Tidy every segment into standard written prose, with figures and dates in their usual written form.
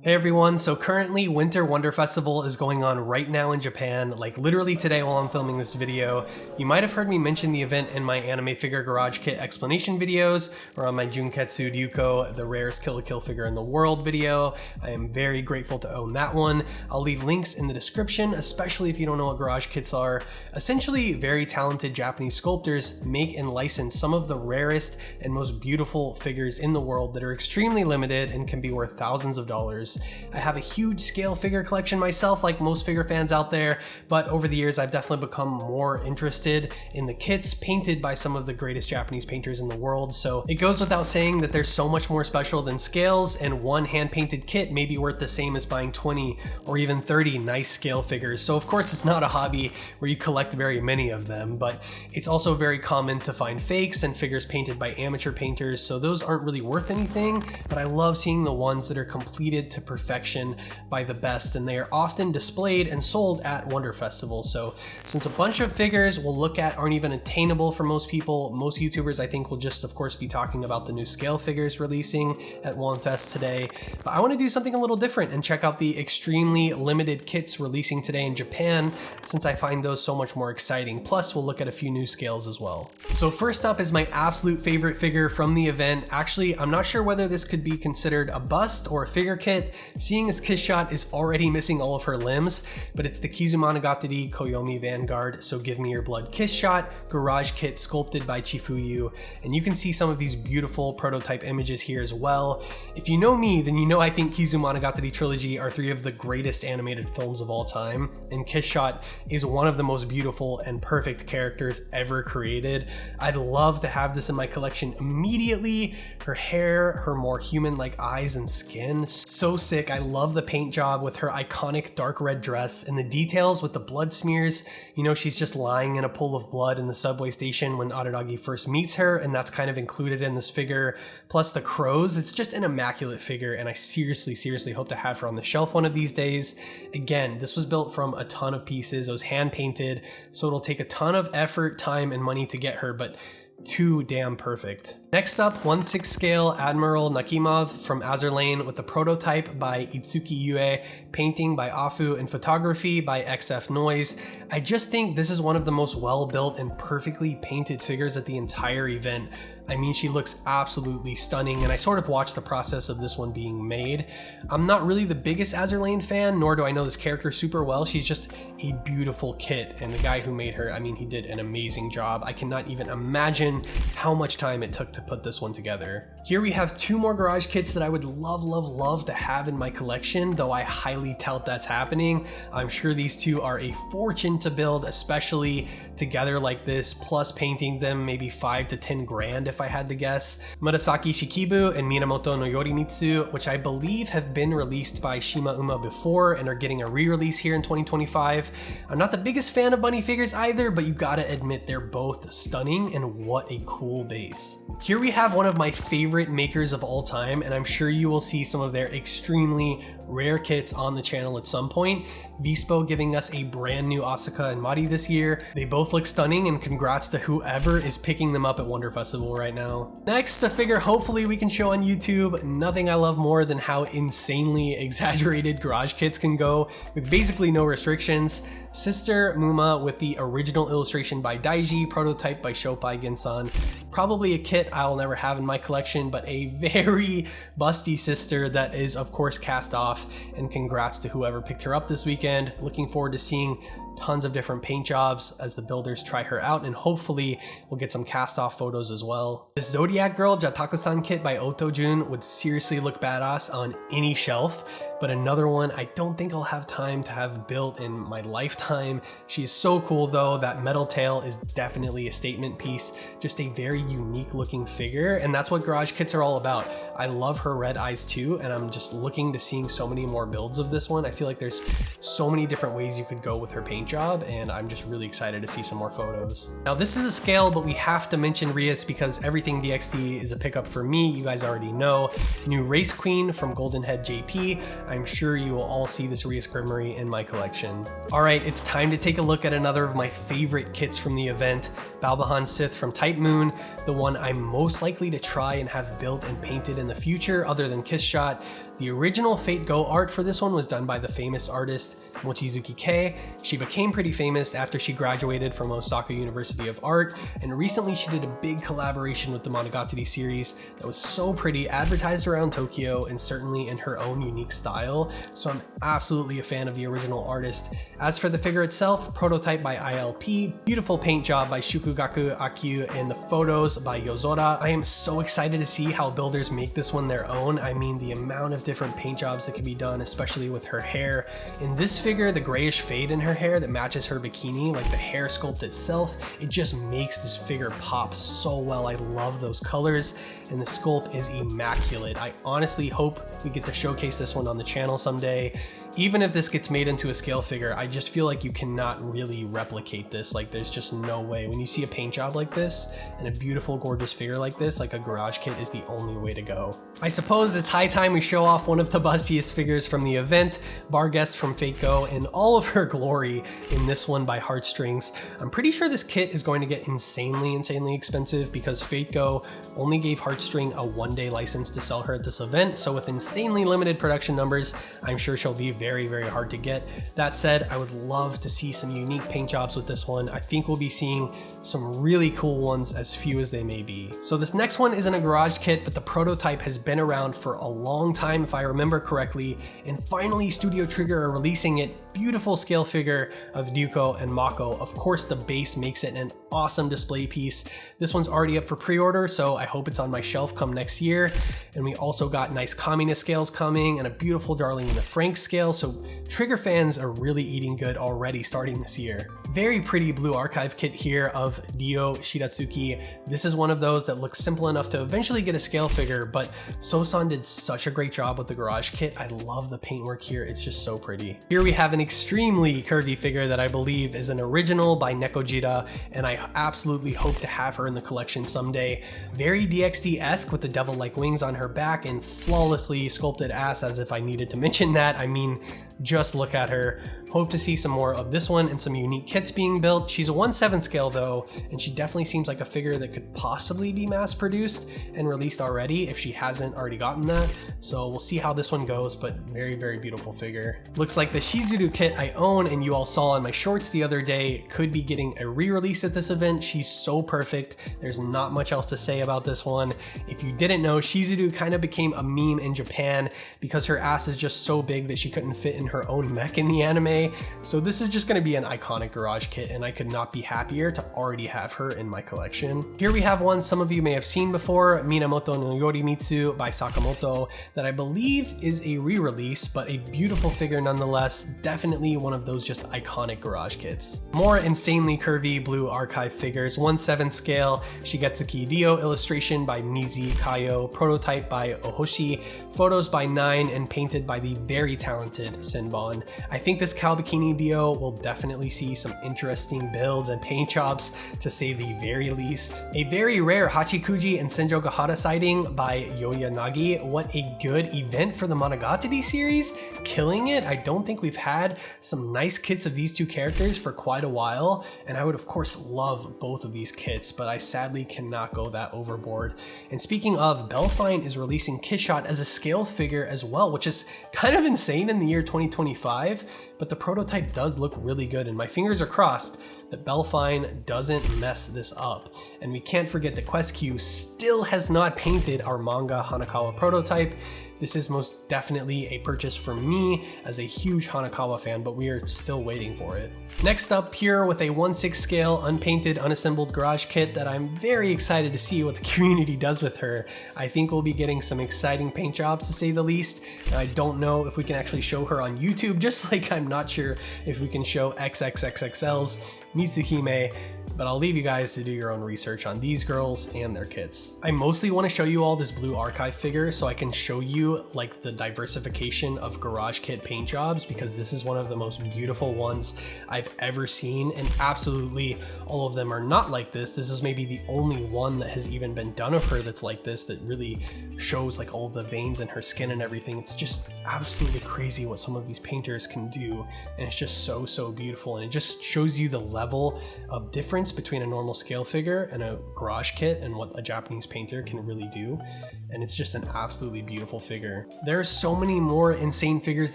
Hey everyone, so currently Winter Wonderfestival is going on right now in Japan, like literally today while I'm filming this video. You might have heard me mention the event in my anime figure garage kit explanation videos, or on my Junketsu Ryuko, the rarest Kill la Kill figure in the world video. I am very grateful to own that one. I'll leave links in the description, especially if you don't know what garage kits are. Essentially, very talented Japanese sculptors make and license some of the rarest and most beautiful figures in the world that are extremely limited and can be worth thousands of dollars. I have a huge scale figure collection myself, like most figure fans out there, but over the years I've definitely become more interested in the kits painted by some of the greatest Japanese painters in the world. So it goes without saying that there's so much more special than scales, and one hand-painted kit may be worth the same as buying 20 or even 30 nice scale figures. So of course it's not a hobby where you collect very many of them, but it's also very common to find fakes and figures painted by amateur painters, so those aren't really worth anything, but I love seeing the ones that are completed to perfection by the best, and they are often displayed and sold at Wonderfestival. So since a bunch of figures we'll look at aren't even attainable for most people, most YouTubers I think will just of course be talking about the new scale figures releasing at Wonfes today, but I want to do something a little different and check out the extremely limited kits releasing today in Japan, since I find those so much more exciting. Plus we'll look at a few new scales as well. So first up is my absolute favorite figure from the event. Actually, I'm not sure whether this could be considered a bust or a figure kit, seeing as Kiss Shot is already missing all of her limbs, but it's the Kizumonogatari Koyomi Vanguard, So Give Me Your Blood Kiss Shot garage kit sculpted by Chifuyu, and you can see some of these beautiful prototype images here as well. If you know me, then you know I think Kizumonogatari trilogy are three of the greatest animated films of all time, and Kiss Shot is one of the most beautiful and perfect characters ever created. I'd love to have this in my collection immediately. Her hair, her more human-like eyes and skin, so sick. I love the paint job with her iconic dark red dress, and the details with the blood smears. You know, she's just lying in a pool of blood in the subway station when Araragi first meets her, and that's kind of included in this figure. Plus the crows, it's just an immaculate figure, and I seriously hope to have her on the shelf one of these days. Again, this was built from a ton of pieces. It was hand painted, so it'll take a ton of effort, time, and money to get her, but too damn perfect. Next up, 1/6 scale Admiral Nakimov from Azur Lane with the prototype by Itsuki Yue, painting by Afu, and photography by XF Noise. I just think this is one of the most well-built and perfectly painted figures at the entire event. I mean, she looks absolutely stunning, and I sort of watched the process of this one being made. I'm not really the biggest Azur Lane fan, nor do I know this character super well. She's just a beautiful kit, and the guy who made her, I mean, he did an amazing job. I cannot even imagine how much time it took to put this one together. Here we have two more garage kits that I would love to have in my collection, though I highly doubt that's happening. I'm sure these two are a fortune to build, especially together like this, plus painting them maybe 5 to 10 grand if I had to guess. Murasaki Shikibu and Minamoto no Yorimitsu, which I believe have been released by Shima Uma before and are getting a re-release here in 2025. I'm not the biggest fan of bunny figures either, but you gotta admit they're both stunning, and what a cool base. Here we have one of my favorite makers of all time, and I'm sure you will see some of their extremely rare kits on the channel at some point. Bispo giving us a brand new Asuka and Mari this year. They both look stunning, and congrats to whoever is picking them up at Wonderfestival right now. Next, a figure hopefully we can show on YouTube. Nothing I love more than how insanely exaggerated garage kits can go with basically no restrictions. Sister Muma with the original illustration by Daiji, prototype by Shoupai Gensan. Probably a kit I'll never have in my collection, but a very busty sister that is of course cast off, and congrats to whoever picked her up this weekend. Looking forward to seeing tons of different paint jobs as the builders try her out, and hopefully we'll get some cast off photos as well. This Zodiac Girl Jataku-san kit by Otojun would seriously look badass on any shelf, but another one I don't think I'll have time to have built in my lifetime. She's so cool though. That metal tail is definitely a statement piece, just a very unique looking figure, and that's what garage kits are all about. I love her red eyes too, and I'm just looking to seeing so many more builds of this one. I feel like there's so many different ways you could go with her paint job, and I'm just really excited to see some more photos. Now this is a scale, but we have to mention Rias because everything DXD is a pickup for me. You guys already know. New Race Queen from Golden Head JP. I'm sure you will all see this Rias Grimoire in my collection. Alright, it's time to take a look at another of my favorite kits from the event. Balbahan Sith from Type Moon, the one I'm most likely to try and have built and painted in the future other than Kiss Shot. The original Fate Go art for this one was done by the famous artist Mochizuki Kei. She became pretty famous after she graduated from Osaka University of Art, and recently she did a big collaboration with the Monogatari series that was so pretty, advertised around Tokyo, and certainly in her own unique style, so I'm absolutely a fan of the original artist. As for the figure itself, prototype by ILP, beautiful paint job by Shukugaku Akyu, and the photos by Yozora. I am so excited to see how builders make this one their own. I mean, the amount of different paint jobs that can be done, especially with her hair. In this figure, the grayish fade in her hair that matches her bikini, like the hair sculpt itself, it just makes this figure pop so well. I love those colors, and the sculpt is immaculate. I honestly hope we get to showcase this one on the channel someday. Even if this gets made into a scale figure, I just feel like you cannot really replicate this. Like, there's just no way. When you see a paint job like this and a beautiful, gorgeous figure like this, like a garage kit is the only way to go. I suppose it's high time we show off one of the bustiest figures from the event, Barguest from Fate Go, in all of her glory in this one by Heartstrings. I'm pretty sure this kit is going to get insanely expensive because Fate Go only gave Heartstring a one-day license to sell her at this event, so with insanely limited production numbers, I'm sure she'll be very hard to get. That said, I would love to see some unique paint jobs with this one. I think we'll be seeing some really cool ones, as few as they may be. So this next one isn't a garage kit, but the prototype has been around for a long time if I remember correctly, and finally Studio Trigger are releasing it. Beautiful scale figure of Ryuko and Mako. Of course, the base makes it an awesome display piece. This one's already up for pre-order, so I hope it's on my shelf come next year. And we also got nice Kamina scales coming and a beautiful Darling in the Franxx scale, so Trigger fans are really eating good already starting this year. Very pretty blue archive kit here of Ryo Shiratsuki. This is one of those that looks simple enough to eventually get a scale figure, but Sosan did such a great job with the garage kit. I love the paintwork here, it's just so pretty. Here we have an extremely curvy figure that I believe is an original by Nekojira, and I absolutely hope to have her in the collection someday. Very DxD-esque with the devil-like wings on her back and flawlessly sculpted ass, as if I needed to mention that. I mean, just look at her. Hope to see some more of this one and some unique kits being built. She's a 1/7 scale though, and she definitely seems like a figure that could possibly be mass produced and released already if she hasn't already gotten that. So we'll see how this one goes, but very beautiful figure. Looks like the Shizuru kit I own and you all saw on my shorts the other day could be getting a re-release at this event. She's so perfect. There's not much else to say about this one. If you didn't know, Shizuru kind of became a meme in Japan because her ass is just so big that she couldn't fit in her own mech in the anime. So this is just going to be an iconic garage kit, and I could not be happier to already have her in my collection. Here we have one some of you may have seen before, Minamoto no Yorimitsu by Sakamoto, that I believe is a re-release, but a beautiful figure nonetheless. Definitely one of those just iconic garage kits. More insanely curvy blue archive figures, 1/7 scale, Shigetsuki Ryo illustration by Nizi Kayo, prototype by Ohoshi, photos by 9, and painted by the very talented Senbon. I think this Cal Bikini Ryo will definitely see some interesting builds and paint jobs, to say the very least. A very rare Hachikuji and Senjo Gahara sighting by Yoyanagi. What a good event for the Monogatari series, killing it. I don't think we've had some nice kits of these two characters for quite a while, and I would of course love both of these kits, but I sadly cannot go that overboard. And speaking of, Bellfine is releasing Kishot as a scale figure as well, which is kind of insane in the year 2025, but the prototype does look really good, and my fingers are crossed that Bellfine doesn't mess this up. And we can't forget that QuestQ still has not painted our manga Hanekawa prototype. This is most definitely a purchase for me as a huge Hanekawa fan, but we are still waiting for it. Next up, Pure with a 1/6 scale unpainted unassembled garage kit that I'm very excited to see what the community does with her. I think we'll be getting some exciting paint jobs, to say the least. And I don't know if we can actually show her on YouTube, just like I'm not sure if we can show XXXXL's Mitsuhime, but I'll leave you guys to do your own research on these girls and their kits. I mostly want to show you all this blue archive figure so I can show you like the diversification of garage kit paint jobs, because this is one of the most beautiful ones I've ever seen, and absolutely all of them are not like this. This is maybe the only one that has even been done of her that's like this, that really shows like all the veins in her skin and everything. It's just absolutely crazy what some of these painters can do, and it's just so beautiful, and it just shows you the level of difference difference between a normal scale figure and a garage kit and what a Japanese painter can really do. And it's just an absolutely beautiful figure. There are so many more insane figures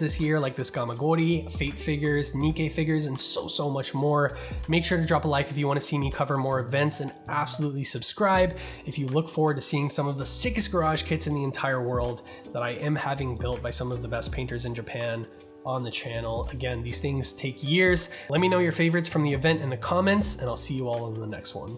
this year, like this Gamagori, Fate figures, Nikkei figures, and so much more. Make sure to drop a like if you want to see me cover more events, and absolutely subscribe if you look forward to seeing some of the sickest garage kits in the entire world that I am having built by some of the best painters in Japan on the channel. Again, these things take years. Let me know your favorites from the event in the comments, and I'll see you all in the next one.